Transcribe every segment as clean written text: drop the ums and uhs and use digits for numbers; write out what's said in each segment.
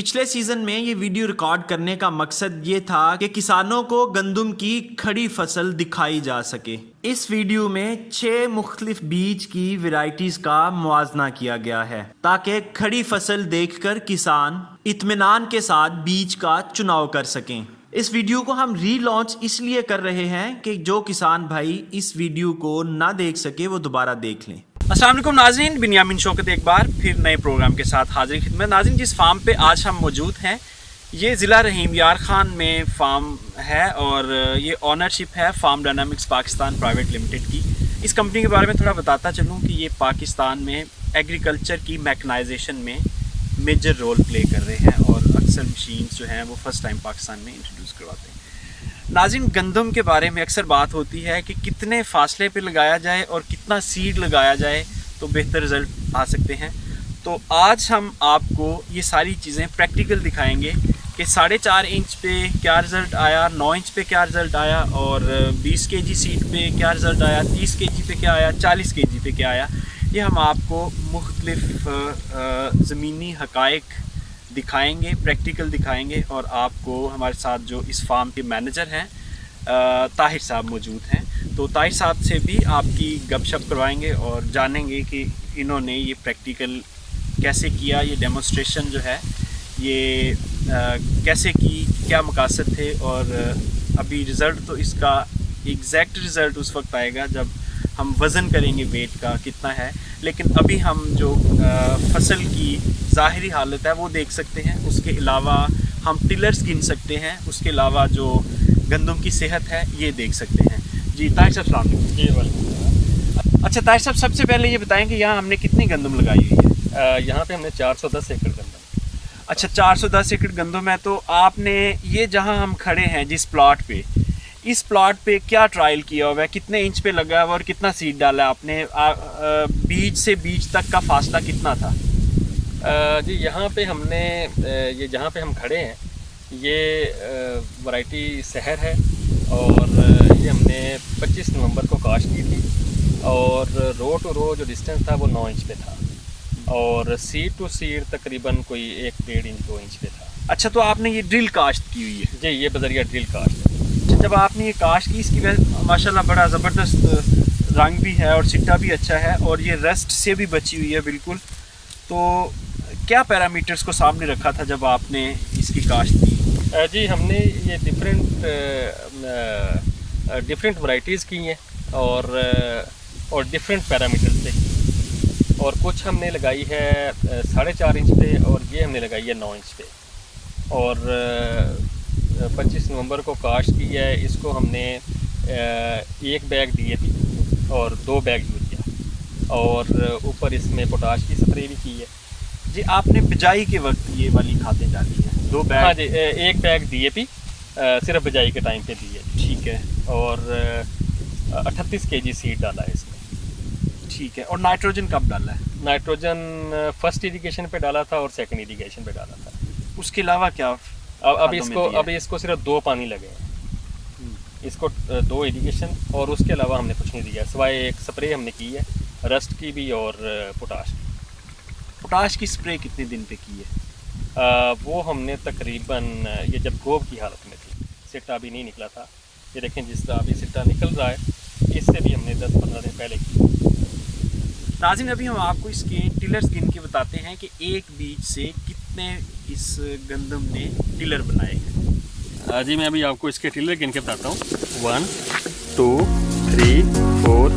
पिछले सीजन में ये वीडियो रिकॉर्ड करने का मकसद ये था कि किसानों को गंदम की खड़ी फसल दिखाई जा सके। इस वीडियो में 6 मुख्तलिफ बीज की वैरायटीज का मुआजना किया गया है ताकि खड़ी फसल देखकर किसान इत्मीनान के साथ बीज का चुनाव कर सकें। इस वीडियो को हम रीलॉन्च इसलिए कर रहे हैं कि जो किसान भाई इस वीडियो को ना देख सके वो दोबारा देख लें। अस्सलाम वालेकुम नाज़रीन, बिन्यामिन शौकत एक बार फिर नए प्रोग्राम के साथ हाजिर खिदमत। नाज़रीन, जिस फार्म पे आज हम मौजूद हैं ये ज़िला रहीम यार खान में फार्म है और ये ऑनरशिप है Farm Dynamics Pakistan Private Limited की। इस कंपनी के बारे में थोड़ा बताता चलूँ कि ये पाकिस्तान में एग्रीकल्चर की मैकनाइजेशन में मेजर रोल प्ले कर रहे हैं और अक्सर मशीन्स जो हैं वो फर्स्ट टाइम पाकिस्तान में इंट्रोड्यूस करवाते हैं। नाज़रीन, गंदम के बारे में अक्सर बात होती है कि कितने फासले पे लगाया जाए और कितना सीड लगाया जाए तो बेहतर रिज़ल्ट आ सकते हैं। तो आज हम आपको ये सारी चीज़ें प्रैक्टिकल दिखाएंगे कि 4.5 इंच पे क्या रिज़ल्ट आया, 9 इंच पे क्या रिज़ल्ट आया और 20 kg सीड पे क्या रिज़ल्ट आया, 30 kg पे क्या आया, 40 kg पे क्या आया। ये हम आपको मुख्तलिफ ज़मीनी हक़ाइक़ दिखाएंगे, प्रैक्टिकल दिखाएंगे और आपको हमारे साथ जो इस फार्म के मैनेजर हैं ताहिर साहब मौजूद हैं, तो ताहिर साहब से भी आपकी गपशप करवाएंगे और जानेंगे कि इन्होंने ये प्रैक्टिकल कैसे किया, ये डेमोन्स्ट्रेशन जो है ये कैसे की, क्या मकासद थे और अभी रिज़ल्ट तो इसका एग्जैक्ट रिज़ल्ट उस वक्त आएगा जब हम वज़न करेंगे वेट का कितना है, लेकिन अभी हम जो फसल की ज़ाहिरी हालत है वो देख सकते हैं। उसके अलावा हम टिलर्स गिन सकते हैं, उसके अलावा जो गंदम की सेहत है ये देख सकते हैं। जी ताहिर साहब सलाम अलैकुम। जी वालेकुम। अच्छा ताहिर साहब, सबसे पहले ये बताएं कि यहाँ हमने कितनी गंदम लगाई हुई है? यहाँ पे हमने 410 एकड़ गंदम। अच्छा, 410 एकड़ गंदम है। तो आपने ये जहाँ हम खड़े हैं जिस प्लॉट पे, इस प्लॉट पे क्या ट्रायल किया हुआ है, कितने इंच पे लगा हुआ और कितना सीड डाला आपने, बीज से बीज तक का फासला कितना था? जी यहाँ पे हमने ये जहाँ पे हम खड़े हैं ये वैरायटी सहर है और ये हमने 25 नवंबर को काश्त की थी और रो टू रो जो डिस्टेंस था वो 9 इंच पे था और सीड टू सीड तकरीबन कोई 1-1.5 इंच 2 इंच पे था। अच्छा, तो आपने ये ड्रिल काश्त की हुई है? जी, ये बजरिया ड्रिल काश्त है। जब आपने ये काश्त की, इसकी वजह माशाल्लाह बड़ा ज़बरदस्त रंग भी है और सिट्टा भी अच्छा है और ये रस्ट से भी बची हुई है बिल्कुल। तो क्या पैरामीटर्स को सामने रखा था जब आपने इसकी काश्त की? जी हमने ये डिफरेंट वैरायटीज़ की हैं और डिफरेंट पैरामीटर्स पे की और कुछ हमने लगाई है 4.5 इंच पे और ये हमने लगाई है 9 इंच पे और 25 नवंबर को काश्त की है। इसको हमने 1 बैग DAP और 2 बैग यूरिया और ऊपर इसमें पोटाश की स्प्रे भी की है। जी, आपने बिजाई के वक्त ये वाली खादें डाली है? 2 बैग? हाँ जी, 1 बैग DAP सिर्फ बिजाई के टाइम पे दी है। ठीक है। और 38 kg सीड डाला है इसमें। ठीक है। और नाइट्रोजन कब डाला है? नाइट्रोजन फर्स्ट इरिगेशन पे डाला था और सेकंड इरिगेशन पे डाला था। उसके अलावा क्या? अभी इसको सिर्फ 2 पानी लगे हैं, इसको 2 इरिगेशन और उसके अलावा हमने कुछ नहीं दिया सिवाय एक स्प्रे हमने की है रस्ट की भी और पोटाश की। पोटाश की स्प्रे कितने दिन पे की है? वो हमने तकरीबन ये जब गोब की हालत में थी, सिट्टा अभी नहीं निकला था। ये देखें जिस तरह अभी सिट्टा निकल रहा है इससे भी हमने 10-15 दिन पहले की। नाज़रीन, अभी हम आपको इसके टिलर्स गिन के बताते हैं कि एक बीज से कितने इस गंदम ने टिलर बनाए हैं। जी मैं अभी आपको इसके टिलर गिन के बताता हूँ। 1 2 3 4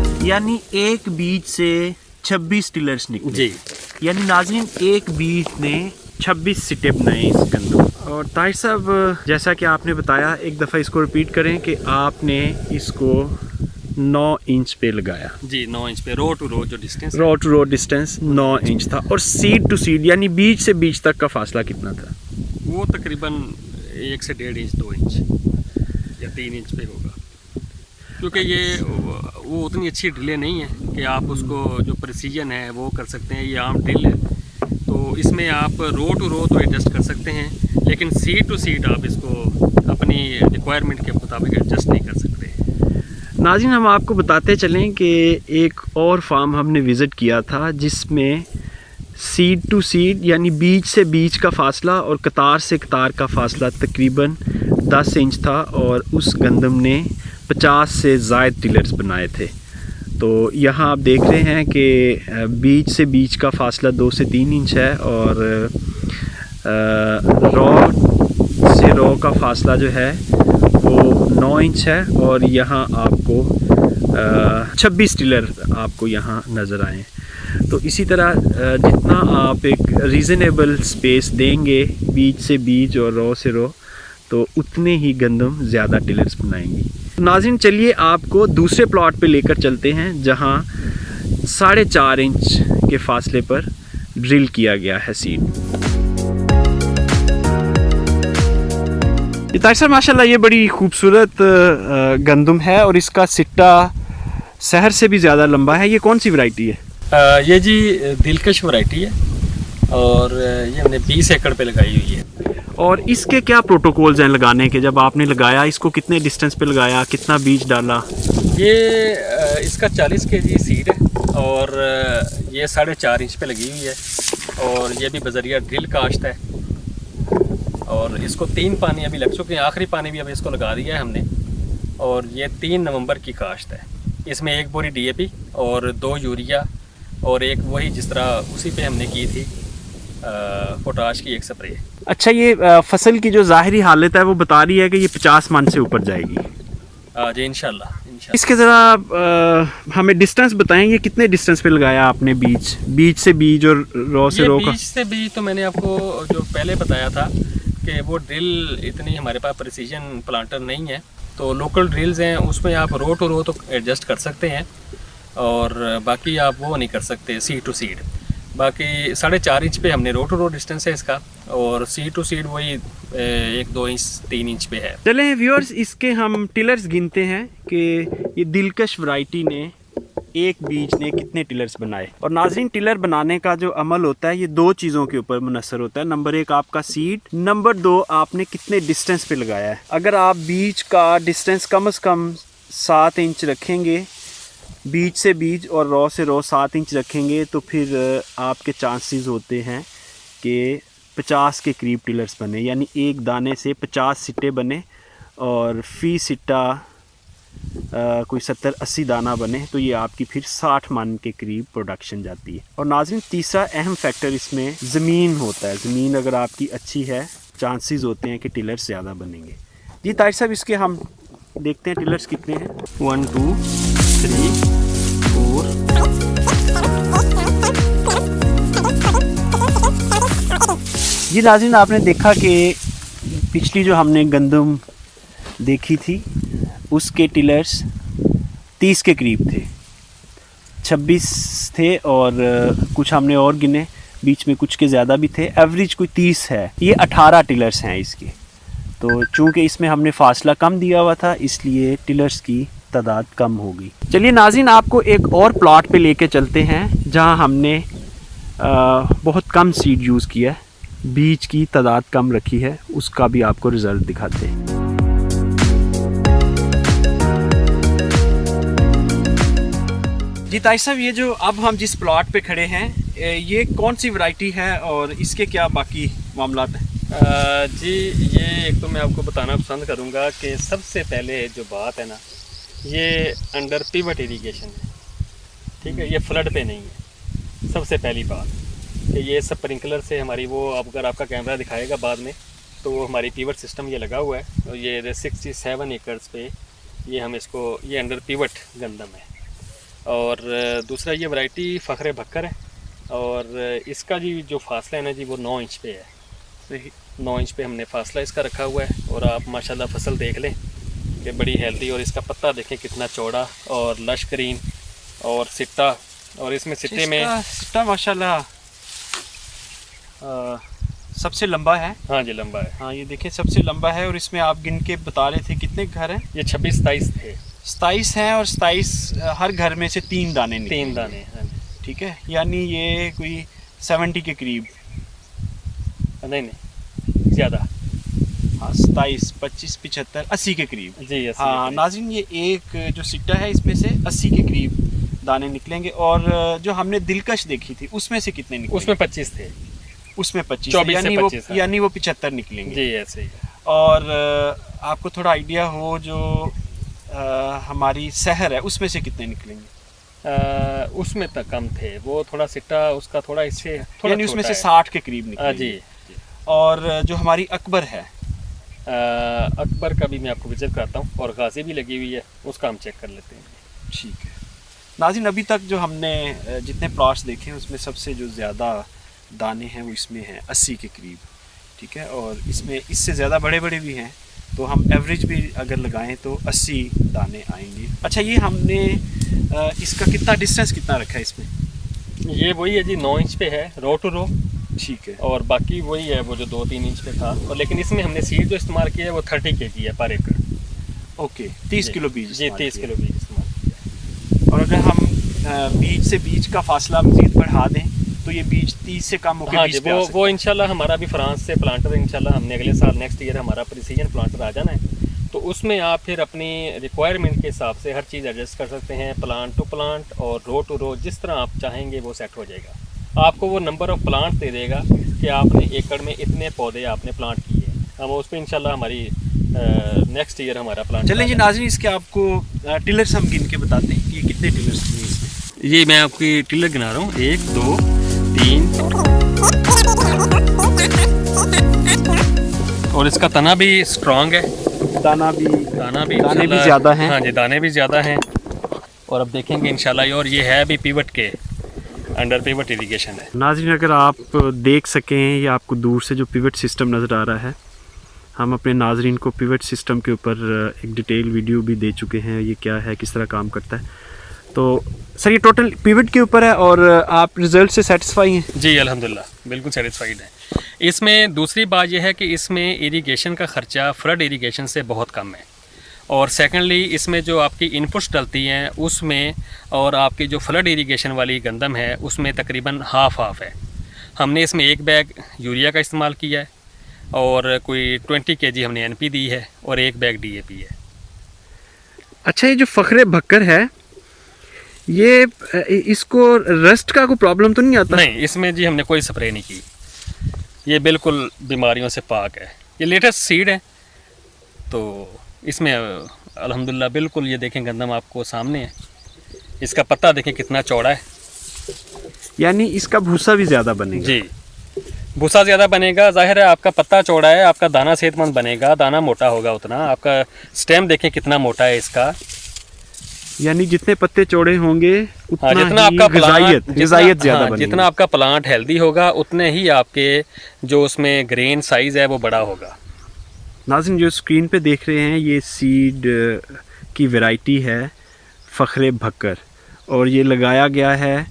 5। यानी एक बीज से 26 टिलर्स निकले। जी, यानी नाज़रीन एक बीज ने 26 सिटे बनाए इस गंदम। और ताहिर साहब, जैसा कि आपने बताया, एक दफ़ा इसको रिपीट करें कि आपने इसको 9 इंच पे लगाया। जी 9 इंच पे रो टू रो जो distance, row to row distance 9 inch था और सीड टू सीड यानी बीज से बीज तक का फासला कितना था? वो तकरीबन 1 से 1.5 इंच 2 इंच या 3 इंच पे होगा क्योंकि ये वो उतनी अच्छी ड्रिलें नहीं है कि आप उसको जो प्रिसीजन है वो कर सकते हैं। ये आम ड्रिल है तो इसमें आप रो टू रो तो एडजस्ट कर सकते हैं लेकिन सीड टू सीड आप इसको अपनी रिक्वायरमेंट के मुताबिक एडजस्ट नहीं कर सकते। नाज़रीन, हम आपको बताते चलें कि एक और फार्म हमने विज़िट किया था जिसमें सीड टू सीड यानी बीज से बीज का फ़ासला और कतार से कतार का फ़ासला तकरीबन 10 इंच था और उस गंदम ने 50 से ज़ायद टिलर्स बनाए थे। तो यहाँ आप देख रहे हैं कि बीज से बीज का फ़ासला 2 से 3 इंच है और रॉ से रॉ का फ़ासला जो है वो 9 इंच है और यहाँ आपको 26 टिलर आपको यहाँ नज़र आए। तो इसी तरह जितना आप एक रीज़नेबल स्पेस देंगे बीज से बीज और रॉ से रॉ, तो उतने ही गंदम ज़्यादा टिलर्स बनाएंगी। नाज़रीन, चलिए आपको दूसरे प्लॉट पे लेकर चलते हैं जहाँ 4.5 इंच के फासले पर ड्रिल किया गया है सीड। ये तारिक साहब, माशाल्लाह ये बड़ी खूबसूरत गंदम है और इसका सिट्टा सहर से भी ज़्यादा लंबा है। ये कौन सी वैरायटी है? ये जी दिलकश वैरायटी है और ये हमने 20 एकड़ पे लगाई हुई है। और इसके क्या प्रोटोकॉल्स हैं लगाने के? जब आपने लगाया इसको कितने डिस्टेंस पे लगाया, कितना बीज डाला? ये इसका 40 kg सीड है और ये 4.5 इंच पे लगी हुई है और ये भी बजरिया ड्रिल काश्त है और इसको 3 पानी अभी लग चुके हैं, आखिरी पानी भी अभी इसको लगा दिया है हमने और ये 3 नवंबर की काश्त है। इसमें 1 बोरी DAP और 2 यूरिया और एक वही जिस तरह उसी पे हमने की थी पोटाश की 1 स्प्रे। अच्छा, ये फसल की जो ज़ाहिरी हालत है वो बता रही है कि ये 50 मन से ऊपर जाएगी। जी इंशाल्लाह। इसके ज़रा हमें डिस्टेंस बताएं, ये कितने डिस्टेंस पे लगाया आपने बीज से बीज और रॉ से रॉ का? बीज से बीज तो मैंने आपको जो पहले बताया था कि वो ड्रिल इतनी हमारे पास प्रिसीजन प्लांटर नहीं है, तो लोकल ड्रिल्स हैं उसमें आप रो टू रो तो एडजस्ट कर सकते हैं और बाकी आप वो नहीं कर सकते सीड टू सीड। बाकी 4.5 इंच पे हमने रो टू रो डिस्टेंस है इसका और सीड टू सीड वही 1-2 इंच 3 इंच पे है। चलें व्यूअर्स, इसके हम टिलर्स गिनते हैं कि ये दिलकश वैरायटी ने एक बीज ने कितने टिलर्स बनाए। और नाज़रीन, टिलर बनाने का जो अमल होता है ये 2 चीज़ों के ऊपर मुनसर होता है। नंबर 1 आपका सीड, नंबर 2 आपने कितने डिस्टेंस पे लगाया है। अगर आप बीज का डिस्टेंस कम से कम 7 इंच रखेंगे, बीज से बीज और रॉ से रॉ 7 इंच रखेंगे, तो फिर आपके चांसेस होते हैं कि 50 के करीब टिलर्स बने, यानी एक दाने से 50 सिट्टे बने और फ़ी सिट्टा कोई 70-80 दाना बने, तो ये आपकी फिर 60 मन के करीब प्रोडक्शन जाती है। और नाज़रीन, तीसरा अहम फैक्टर इसमें ज़मीन होता है। ज़मीन अगर आपकी अच्छी है, चांसेस होते हैं कि टिलर्स ज़्यादा बनेंगे। जी तारिक साहब, इसके हम देखते हैं टिलर्स कितने हैं। 1 2 3 4। जी नाज़रीन, आपने देखा कि पिछली जो हमने गंदम देखी थी उसके टिलर्स 30 के करीब थे, 26 थे और कुछ हमने और गिने, बीच में कुछ के ज़्यादा भी थे, एवरेज कोई 30 है। ये 18 टिलर्स हैं इसके। तो चूँकि इसमें हमने फासला कम दिया हुआ था इसलिए टिलर्स की तादाद कम होगी। चलिए नाज़रीन, आपको एक और प्लॉट पे लेके चलते हैं जहां हमने बहुत कम सीड यूज़ किया है, बीज की तादाद कम रखी है, उसका भी आपको रिज़ल्ट दिखाते हैं। जी तारिक साहब, ये जो अब हम जिस प्लॉट पे खड़े हैं ये कौन सी वैरायटी है और इसके क्या बाकी मामलात हैं? जी ये एक तो मैं आपको बताना पसंद करूँगा कि सबसे पहले जो बात है ना, ये अंडर पिवट इरिगेशन है, ठीक है। ये फ्लड पे नहीं है। सबसे पहली बात कि ये स्प्रिंकलर से हमारी वो, अगर आपका कैमरा दिखाएगा बाद में, तो वो हमारी पिवट सिस्टम ये लगा हुआ है और ये 67 एकर्स पे ये हम इसको, ये अंडर पिवट गंदम है। और दूसरा ये वैरायटी फ़ख्र बकर है और इसका जी जो फासला है ना जी वो 9 इंच पे है। 9 इंच पे हमने फासला इसका रखा हुआ है और आप माशाल्लाह फसल देख लें कि बड़ी हेल्दी, और इसका पत्ता देखें कितना चौड़ा और लश ग्रीन और सिट्टा, और इसमें सिट्टे में सिट्टा माशाल्लाह सबसे लंबा है। हाँ जी लंबा है। हाँ ये देखिए सबसे लंबा है और इसमें आप गिन के बता रहे थे कितने घर हैं? ये 26-27 थे। 27 हैं और 27 हर घर में से 3 दाने निकले। 3 दाने, हाँ जी। ठीक है, यानी ये कोई 70 के करीब। नहीं ज़्यादा। 27, 25, 75, 80 के करीब। जी ऐसे हाँ नाज़रीन, ये एक जो सिट्टा है इसमें से 80 के करीब दाने निकलेंगे। और जो हमने दिलकश देखी थी उसमें से कितने निकले? उसमें 25 थे। उसमें 25, 24 से 25 यानी वो 75 निकलेंगे। जी ऐसे ही। और आपको थोड़ा आइडिया हो जो हमारी शहर है उसमें से कितने निकलेंगे? उसमें तक कम थे, वो थोड़ा सिट्टा उसका थोड़ा इससे थोड़ा यानी उसमें छोटा से है। 60 के करीब जी निकलेंगे। जी। और जो हमारी अकबर है, अकबर का भी मैं आपको विजिट कराता हूँ, और गाजी भी लगी हुई है, उसका हम चेक कर लेते हैं। ठीक है नाज़रीन, अभी तक जो हमने जितने प्लॉट्स देखे हैं उसमें सबसे जो ज़्यादा दाने हैं वो इसमें हैं 80 के करीब। ठीक है, और इसमें इससे ज़्यादा बड़े बड़े भी हैं, तो हम एवरेज भी अगर लगाएं तो 80 दाने आएंगे। अच्छा, ये हमने इसका कितना डिस्टेंस कितना रखा है इसमें? ये वही है जी, 9 इंच पे है रो टू रो। ठीक है, और बाकी वही है वो जो 2-3 इंच पे था, और लेकिन इसमें हमने सीड जो इस्तेमाल किया है वो 30 kg है पर एकड़। ओके, 30 किलो बीज जी इस्तेमाल 30 किया। किलो बीज इस्तेमाल किया। और अगर हम बीज से बीज का फासला मज़ीद बढ़ा दें तो ये बीज 30 से कम होकर हाँ 20 जी, पे आ सकता वो इंशाल्लाह हमारा भी फ्रांस से प्लांटर इंशाल्लाह हमने अगले साल नेक्स्ट ईयर हमारा प्रिसीजन प्लांटर आ जाना है, तो उसमें आप फिर अपनी रिक्वायरमेंट के हिसाब से हर चीज़ एडजस्ट कर सकते हैं, प्लांट टू प्लांट और रो टू रो, जिस तरह आप चाहेंगे वो सेट हो जाएगा। आपको वो नंबर ऑफ प्लांट दे देगा कि आपने एकड़ में इतने पौधे आपने प्लांट किए, हम उस पर इंशाल्लाह हमारी नेक्स्ट ईयर हमारा प्लांट। चलें जी नाज़रीन, इसके आपको टिलर्स हम गिन के बताते हैं कि कितने टिलर्स हैं इसमें। ये मैं आपकी टिलर गिना रहा हूँ, 1 2 3, और इसका तना भी स्ट्रांग है, दाना भी दाने भी ज़्यादा हैं। हाँ जी, दाने भी ज़्यादा हैं। और अब देखेंगे इंशाल्लाह, और ये है भी पिवट के अंडर पिवट इरिगेशन है। नाज़रीन, अगर आप देख सकें या आपको दूर से जो पिवट सिस्टम नज़र आ रहा है, हम अपने नाज़रीन को पिवट सिस्टम के ऊपर एक डिटेल वीडियो भी दे चुके हैं, ये क्या है, किस तरह काम करता है। तो सर ये टोटल पिवट के ऊपर है और आप रिज़ल्ट से सेटिस्फाई हैं? जी अल्हम्दुलिल्लाह बिल्कुल सेटिस्फाइड है। इसमें दूसरी बात यह है कि इसमें इरिगेशन का ख़र्चा फ्लड इरिगेशन से बहुत कम है, और सेकेंडली इसमें जो आपकी इनपुट्स डलती हैं उसमें और आपकी जो फ्लड इरिगेशन वाली गंदम है उसमें तकरीबन हाफ है। हमने इसमें 1 बैग यूरिया का इस्तेमाल किया है, और कोई 20 kg हमने NP दी है, और 1 बैग DAP है। अच्छा, ये जो फ़खरे भक्कर है, ये इसको रस्ट का कोई प्रॉब्लम तो नहीं आता? नहीं, इसमें जी हमने कोई स्प्रे नहीं की, ये बिल्कुल बीमारियों से पाक है। ये लेटेस्ट सीड है, तो इसमें अल्हम्दुलिल्लाह बिल्कुल, ये देखें गंदम आपको सामने है, इसका पत्ता देखें कितना चौड़ा है। यानी इसका भूसा भी ज़्यादा बनेगा? जी, भूसा ज़्यादा बनेगा, जाहिर है आपका पत्ता चौड़ा है, आपका दाना सेहतमंद बनेगा, दाना मोटा होगा उतना। आपका स्टेम देखें कितना मोटा है इसका, यानी जितने पत्ते चौड़े होंगे उतना हाँ, जितना ही आपका ग़िज़ाइयत ज़्यादा हाँ, बनेगी। जितना आपका प्लांट हेल्दी होगा उतने ही आपके जो उसमें ग्रेन साइज़ है वो बड़ा होगा। नाज़रीन, जो स्क्रीन पे देख रहे हैं ये सीड की वैरायटी है फ़खरे भक्कर, और ये लगाया गया है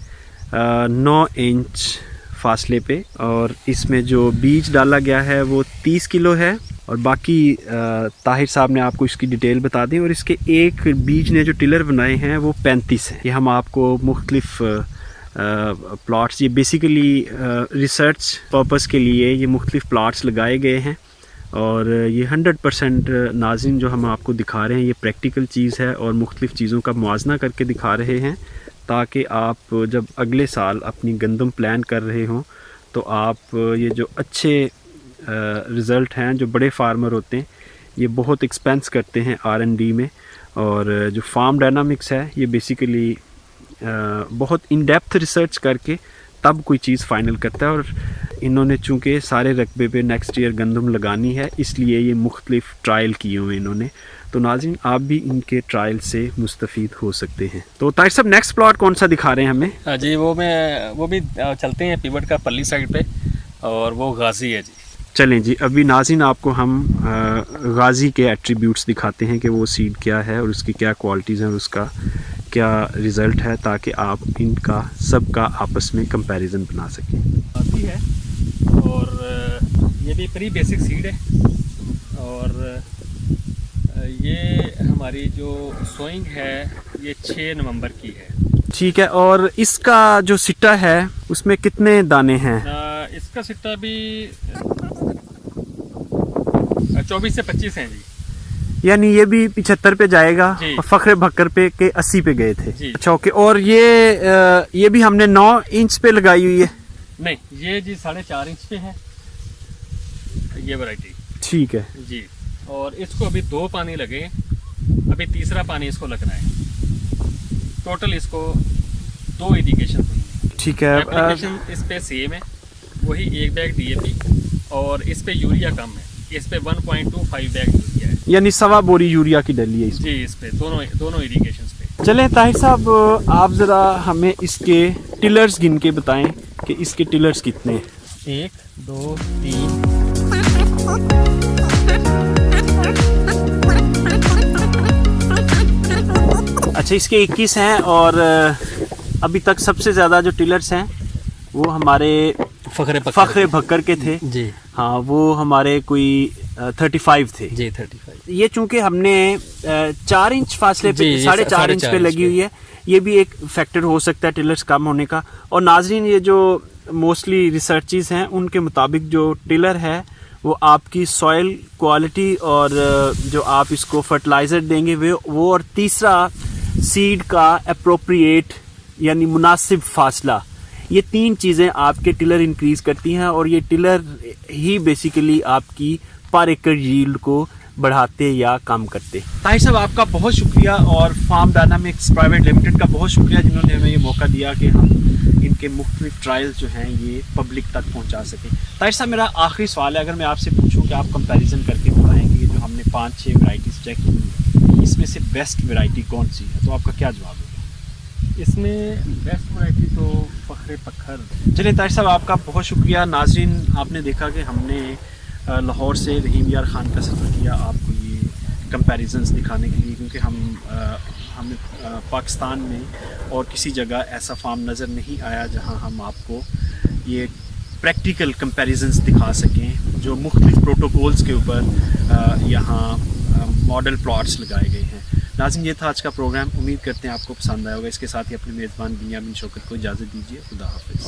9 इंच फासले पे, और इसमें जो बीज डाला गया है वो 30 किलो है, और बाकी ताहिर साहब ने आपको इसकी डिटेल बता दी। और इसके एक बीज ने जो टिलर बनाए हैं वो 35 हैं। ये हम आपको मुख्तलिफ प्लॉट्स, ये बेसिकली रिसर्च पर्पस के लिए ये मुख्तलिफ प्लॉट्स लगाए गए हैं, और ये 100% नाज़रीन जो हम आपको दिखा रहे हैं ये प्रैक्टिकल चीज़ है, और मुख्तलिफ चीज़ों का मुआजना करके दिखा रहे हैं, ताकि आप जब अगले साल अपनी गंदम प्लान कर रहे हों तो आप ये जो अच्छे रिज़ल्ट हैं, जो बड़े फार्मर होते हैं ये बहुत एक्सपेंस करते हैं R&D में, और जो फार्म डायनामिक्स है ये बेसिकली बहुत इन डेप्थ रिसर्च करके तब कोई चीज़ फ़ाइनल करता है। और इन्होंने चूँकि सारे रकबे पे नेक्स्ट ईयर गंदम लगानी है, इसलिए ये मुख्तलिफ ट्रायल किए हुए इन्होंने। तो नाज़रीन, आप भी इनके ट्रायल से मुस्तफ़ीद हो सकते हैं। तो ताहिर साहब, नेक्स्ट प्लॉट कौन सा दिखा रहे हैं हमें? हाँ जी, वो भी चलते हैं पिवट का पल्ली साइड पे, और वो गाजी है जी। चलें जी, अभी नाज़रीन आपको हम गाजी के एट्रीब्यूट्स दिखाते हैं कि वो सीड क्या है और उसकी क्या क्वालिटीज़ हैं और उसका क्या रिज़ल्ट है, ताकि आप इनका सबका आपस में कंपैरिजन बना सकें। गाजी है, और ये भी प्री बेसिक सीड है, और ये हमारी जो सोइंग है ये 6 नवंबर की है। ठीक है, और इसका जो सिट्टा है उसमें कितने दाने हैं? इसका सिट्टा भी 24 से 25 हैं जी। यानी ये भी 75 पे जाएगा जी। और फखरे भक्कर पे के 80 पे गए थे। जी। अच्छा ओके। और ये भी हमने 9 इंच पे लगाई हुई है। नहीं, ये जी 4.5 इंच पे है ये वैरायटी। ठीक है जी। और इसको अभी 2 पानी लगे, अभी तीसरा पानी इसको लगना है। टोटल इसको 2 इरिगेशन हुई है। ठीक है। एप्लीकेशन इस पे सेम है, वही 1 बैग डीएपी और इस पे यूरिया कम है, इस पे 1.25 बैग यूरिया है। यानी 1.25 बोरी यूरिया की डली है इसमें। जी, इस पे दोनों इरिगेशन पे। चलें ताहिर साहब, आप ज़रा हमें इसके टिलर्स गिन के बताएं कि इसके टिलर्स कितने हैं। 1 2 3 अच्छा, इसके 21 हैं और अभी तक सबसे ज़्यादा जो टिलर्स हैं वो हमारे फखरे भक्कर के थे। जी हाँ, वो हमारे कोई 35 थे। जी 35। ये चूंकि हमने 4 इंच फासले पे, जी, 4.5 इंच पे लगी हुई है, ये भी एक फैक्टर हो सकता है टिलर्स कम होने का। और नाजरीन, ये जो मोस्टली रिसर्चेस हैं उनके मुताबिक जो टिलर है वो आपकी सॉइल क्वालिटी और जो आप इसको फर्टिलाइज़र देंगे वो और तीसरा सीड का अप्रोप्रिएट यानी मुनासिब फासला, ये 3 चीज़ें आपके टिलर इंक्रीज करती हैं और ये टिलर ही बेसिकली आपकी पर एकड़ यील्ड को बढ़ाते या कम करते। ताहिर साहब, आपका बहुत शुक्रिया और फार्म डायनामिक्स प्राइवेट लिमिटेड का बहुत शुक्रिया जिन्होंने हमें ये मौका दिया कि हम इनके मुख्तलिफ ट्रायल्स जो हैं ये पब्लिक तक पहुंचा सकें। ताहिर साहब, मेरा आखिरी सवाल है, अगर मैं आपसे पूछूं कि आप कंपैरिजन करके बताएं कि ये जो हमने 5-6 वैरायटीज़ चेक की हैं इसमें से बेस्ट वैरायटी कौन सी है, तो आपका क्या जवाब होगा? इसमें बेस्ट वैरायटी तो फखरे पखर। चलिए ताहिर साहब, आपका बहुत शुक्रिया। नाजरीन, आपने देखा कि हमने लाहौर से रहीम यार खान का सफ़र किया आपको ये कंपैरिजन्स दिखाने के लिए, क्योंकि हमें पाकिस्तान में और किसी जगह ऐसा फार्म नज़र नहीं आया जहां हम आपको ये प्रैक्टिकल कंपैरिजन्स दिखा सकें जो मुख्तलिफ प्रोटोकॉल्स के ऊपर यहाँ मॉडल प्लॉट्स लगाए गए हैं। नाज़रीन, ये था आज का प्रोग्राम। उम्मीद करते हैं आपको पसंद आया होगा। इसके साथ ही अपने मेज़बान बिन्यामीन शौकत को इजाज़त दीजिए। खुदा हाफ़िज़।